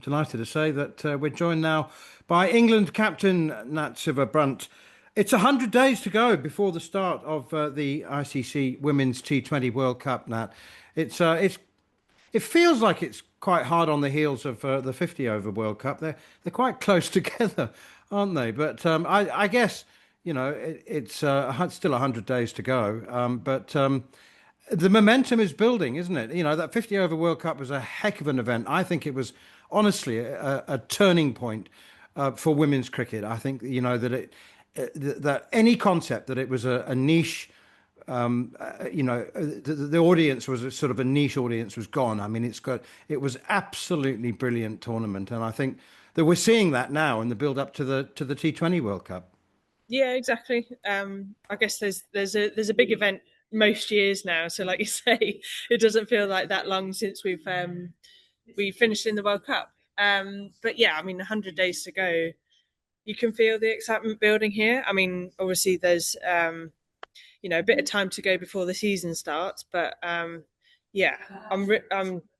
delighted to say that we're joined now by England captain Nat Sciver-Brunt. It's 100 days to go before the start of the ICC Women's T20 World Cup, Nat. It feels like it's quite hard on the heels of the 50 over World Cup. They're quite close together, aren't they? But I guess it's still 100 days to go. But the momentum is building, isn't it? That 50 over World Cup was a heck of an event. I think it was honestly a turning point for women's cricket. I think that any concept that it was a niche, the audience was a sort of a niche audience was gone. I mean, it was absolutely brilliant tournament, and I think that we're seeing that now in the build up to the T20 World Cup. Yeah, exactly. I guess there's a big event most years now, so like you say, it doesn't feel like that long since we finished in the World Cup. But yeah, I mean, 100 days to go. You can feel the excitement building here. I mean, obviously there's a bit of time to go before the season starts, but yeah, I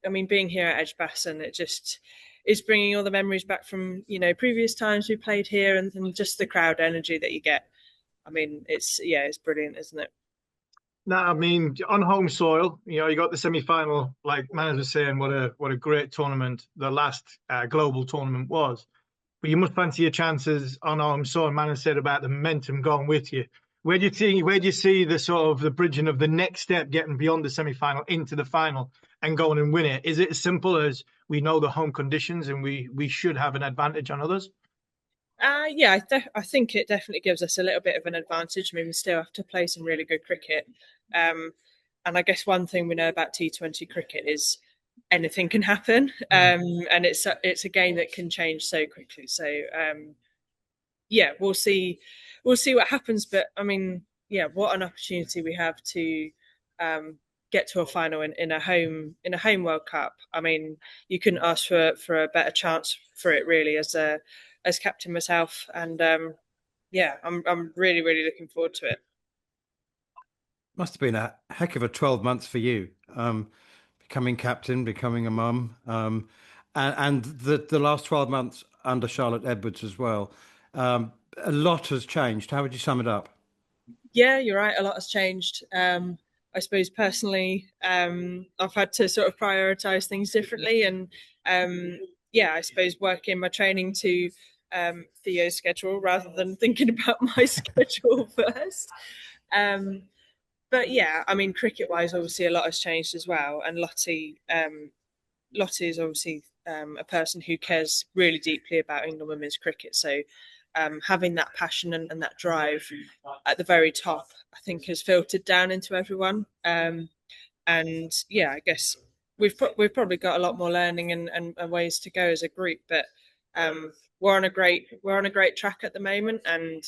mean, being here at Edgbaston, it just is bringing all the memories back from previous times we played here, and just the crowd energy that you get. I mean, it's brilliant, isn't it? No, I mean, on home soil, you got the semi-final, like Manners was saying, what a great tournament the last global tournament was. But you must fancy your chances on home soil. Manners said about the momentum going with you. Where do you see the sort of the bridging of the next step, getting beyond the semi-final into the final and going and win it? Is it as simple as we know the home conditions and we should have an advantage on others? Yeah, I think it definitely gives us a little bit of an advantage. I mean, we still have to play some really good cricket. And I guess one thing we know about T20 cricket is anything can happen. And it's a game that can change so quickly. So, yeah, we'll see what happens. But I mean, yeah, what an opportunity we have to get to a final in a home World Cup. I mean, you couldn't ask for a better chance for it, really, as captain myself. And yeah, I'm really, really looking forward to it. Must have been a heck of a 12 months for you, becoming captain, becoming a mum, and the last 12 months under Charlotte Edwards as well. A lot has changed. How would you sum it up? Yeah, you're right. A lot has changed. I suppose personally, I've had to sort of prioritize things differently, and yeah, I suppose working my training to Theo's schedule rather than thinking about my schedule first. But yeah, I mean, cricket-wise, obviously a lot has changed as well, and Lottie is obviously a person who cares really deeply about England women's cricket. So having that passion and that drive at the very top, I think, has filtered down into everyone. And yeah, I guess we've probably got a lot more learning and ways to go as a group, but we're on a great track at the moment, and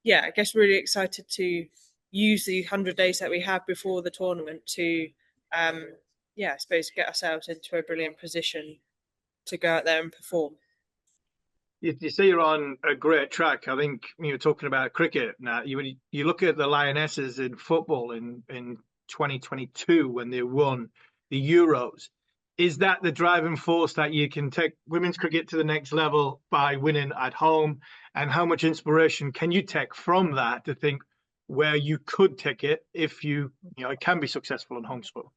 yeah, I guess really excited to use the 100 days that we have before the tournament to yeah, I suppose get ourselves into a brilliant position to go out there and perform. You say you're on a great track. I think you're talking about cricket now. You look at the Lionesses in football in 2022 when they won the Euros. Is that the driving force that you can take women's cricket to the next level by winning at home? And how much inspiration can you take from that to think where you could take it if it can be successful on home soil?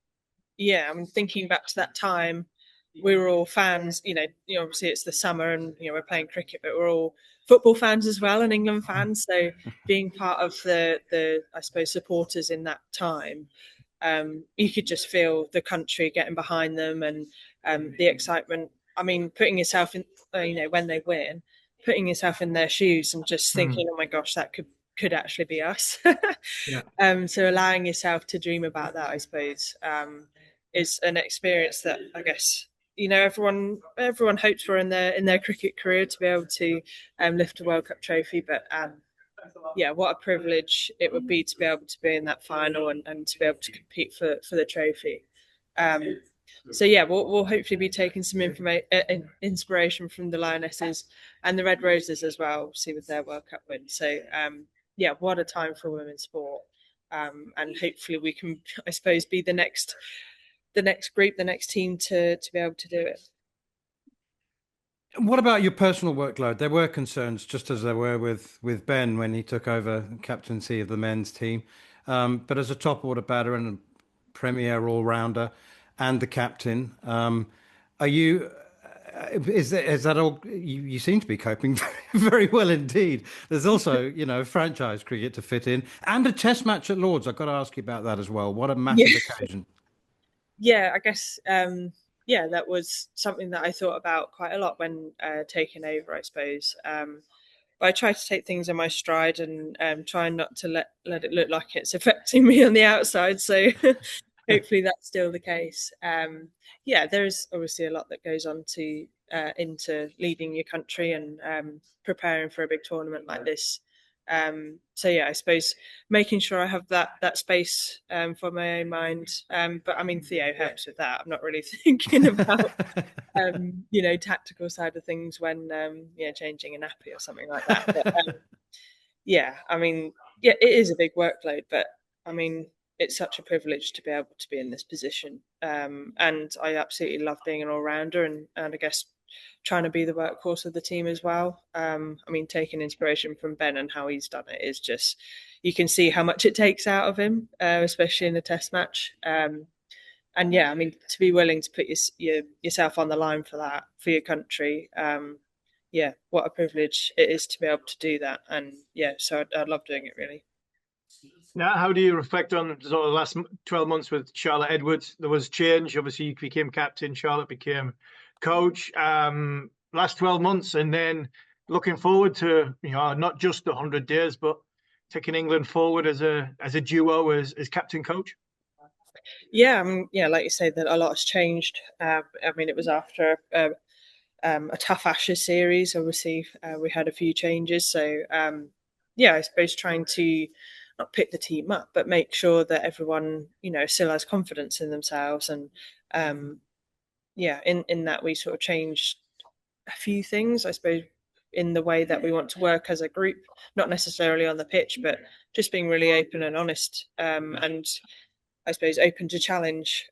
Yeah, I mean, thinking back to that time, we were all fans. Obviously it's the summer, and we're playing cricket, but we're all football fans as well, and England fans. So being part of the I suppose supporters in that time, you could just feel the country getting behind them, and the excitement. I mean, putting yourself in, when they win, putting yourself in their shoes and just thinking, oh my gosh, that could actually be us. Yeah. So allowing yourself to dream about that, I suppose, is an experience that I guess everyone hopes for in their cricket career, to be able to lift a World Cup trophy. But yeah, what a privilege it would be to be able to be in that final and to be able to compete for the trophy. So yeah, we'll hopefully be taking some inspiration from the Lionesses and the Red Roses as well, see with their World Cup win. So yeah, what a time for women's sport, and hopefully we can, I suppose, be the next group, the next team to be able to do it. What about your personal workload? There were concerns, just as there were with Ben when he took over captaincy of the men's team. But as a top order batter and a premier all rounder, and the captain, are you? Is that all? You seem to be coping very well indeed. There's also, franchise cricket to fit in, and a Test match at Lords. I've got to ask you about that as well. What a Yeah, massive occasion! yeah, I guess yeah, that was something that I thought about quite a lot when taking over, I suppose. But I try to take things in my stride and try not to let it look like it's affecting me on the outside. So hopefully that's still the case. Yeah, there is obviously a lot that goes on to into leading your country and preparing for a big tournament like this. So yeah, I suppose making sure I have that space for my own mind. But I mean, Theo helps with that. I'm not really thinking about tactical side of things when changing a nappy or something like that. But yeah, I mean, yeah, it is a big workload, but I mean, it's such a privilege to be able to be in this position. And I absolutely love being an all rounder and I guess trying to be the workhorse of the team as well. I mean, taking inspiration from Ben and how he's done it is just, you can see how much it takes out of him, especially in a test match. And yeah, I mean, to be willing to put yourself on the line for that, for your country, yeah, what a privilege it is to be able to do that. And yeah, so I love doing it really. Now, how do you reflect on sort of the last 12 months with Charlotte Edwards? There was change. Obviously, you became captain. Charlotte became coach. Last 12 months, and then looking forward to not just the 100 days, but taking England forward as a duo as captain coach. Yeah, yeah, like you say, that a lot has changed. I mean, it was after a tough Ashes series. Obviously, we had a few changes. So yeah, I suppose trying to not pick the team up, but make sure that everyone still has confidence in themselves. And yeah, in that we sort of changed a few things, I suppose, in the way that we want to work as a group, not necessarily on the pitch, but just being really open and honest, and I suppose open to challenge.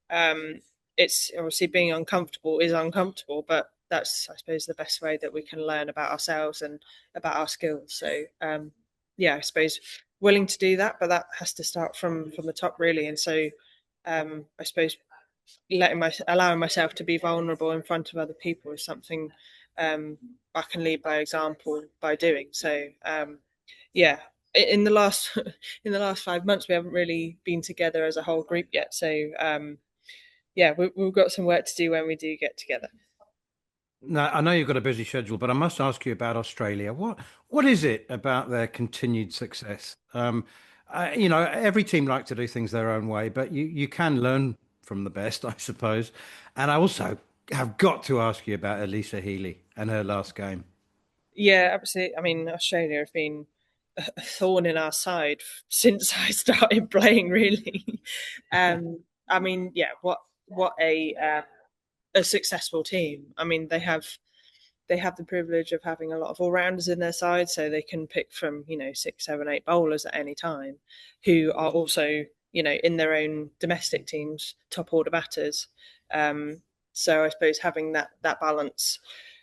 It's obviously being uncomfortable is uncomfortable, but that's, I suppose, the best way that we can learn about ourselves and about our skills. So yeah, I suppose willing to do that, but that has to start from the top really. And so I suppose allowing myself to be vulnerable in front of other people is something I can lead by example by doing. So yeah, in the last in the last 5 months we haven't really been together as a whole group yet. So yeah, we've got some work to do when we do get together. Now, I know you've got a busy schedule, but I must ask you about Australia. What is it about their continued success? Every team likes to do things their own way, but you can learn from the best, I suppose. And I also have got to ask you about Elisa Healy and her last game. Yeah, absolutely. I mean, Australia have been a thorn in our side since I started playing. Really, I mean, yeah, what a successful team. I mean, they have the privilege of having a lot of all rounders in their side, so they can pick from 6, 7, 8 bowlers at any time, who are also in their own domestic teams top order batters. So I suppose having that balance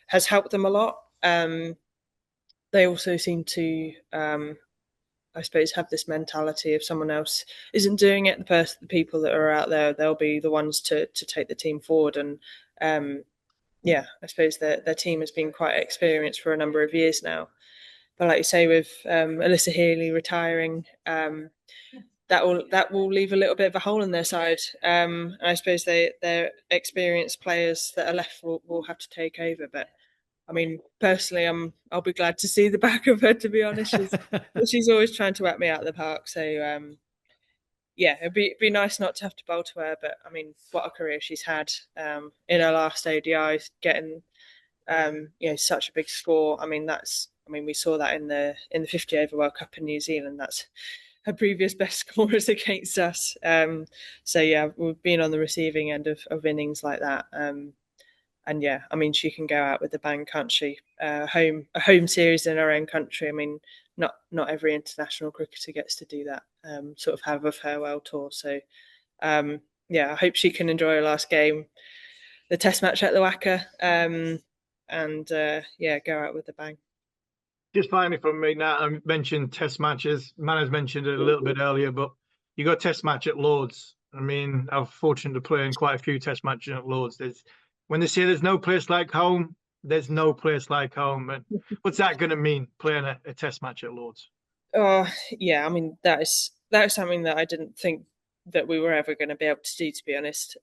has helped them a lot. They also seem to, I suppose, have this mentality: if someone else isn't doing it, the people that are out there, they'll be the ones to take the team forward. And yeah, I suppose their team has been quite experienced for a number of years now. But like you say, with Alyssa Healy retiring, that will leave a little bit of a hole in their side. And I suppose their experienced players that are left will have to take over. But I mean, personally, I'll be glad to see the back of her. To be honest, she's always trying to whack me out of the park. So yeah, it'd be nice not to have to bowl to her. But I mean, what a career she's had in her last ODI, getting such a big score. I mean, we saw that in the 50 over World Cup in New Zealand. That's her previous best scorers against us. So yeah, we've been on the receiving end of innings like that. And yeah, I mean, she can go out with a bang, can't she? A home series in her own country. I mean, not every international cricketer gets to do that. Sort of have a farewell tour. So yeah, I hope she can enjoy her last game, the Test match at the Wacker. and go out with a bang. Just finally from me now, I mentioned test matches. Manners mentioned it a little bit earlier, but you got a test match at Lords. I mean, I'm fortunate to play in quite a few test matches at Lords. When they say there's no place like home, there's no place like home. And what's that going to mean, playing a test match at Lords? Oh yeah, I mean that is something that I didn't think that we were ever going to be able to do, to be honest.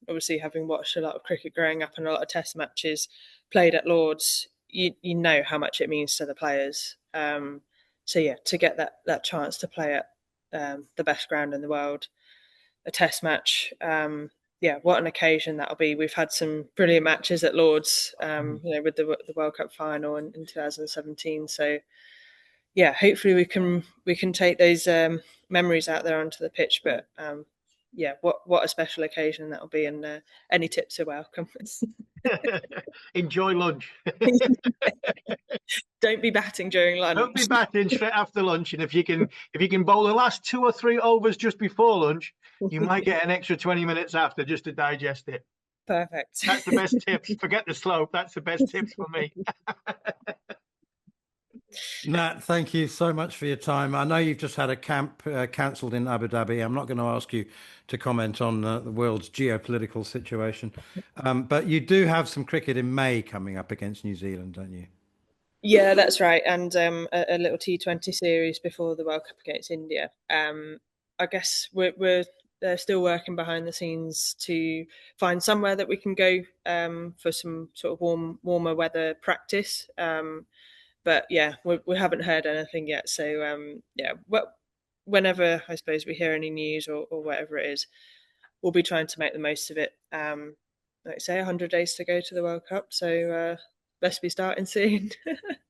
Obviously, having watched a lot of cricket growing up and a lot of test matches played at Lords, you know how much it means to the players. So yeah, to get that chance to play at the best ground in the world, a test match, what an occasion that'll be. We've had some brilliant matches at Lords, with the World Cup final in 2017. So yeah, hopefully we can take those memories out there onto the pitch. But what a special occasion that'll be, and any tips are welcome. Enjoy lunch. Don't be batting during lunch. Don't be batting straight after lunch, and if you can bowl the last 2 or 3 overs just before lunch, you might get an extra 20 minutes after just to digest it. Perfect. That's the best tips. Forget the slope. That's the best tips for me. Nat, thank you so much for your time. I know you've just had a camp cancelled in Abu Dhabi. I'm not going to ask you to comment on the world's geopolitical situation, but you do have some cricket in May coming up against New Zealand, don't you? Yeah, that's right. And a little T20 series before the World Cup against India. I guess we're still working behind the scenes to find somewhere that we can go for some sort of warmer weather practice. But yeah, we haven't heard anything yet. So whenever I suppose we hear any news or whatever it is, we'll be trying to make the most of it. Like I say, 100 days to go to the World Cup. So let's be starting soon.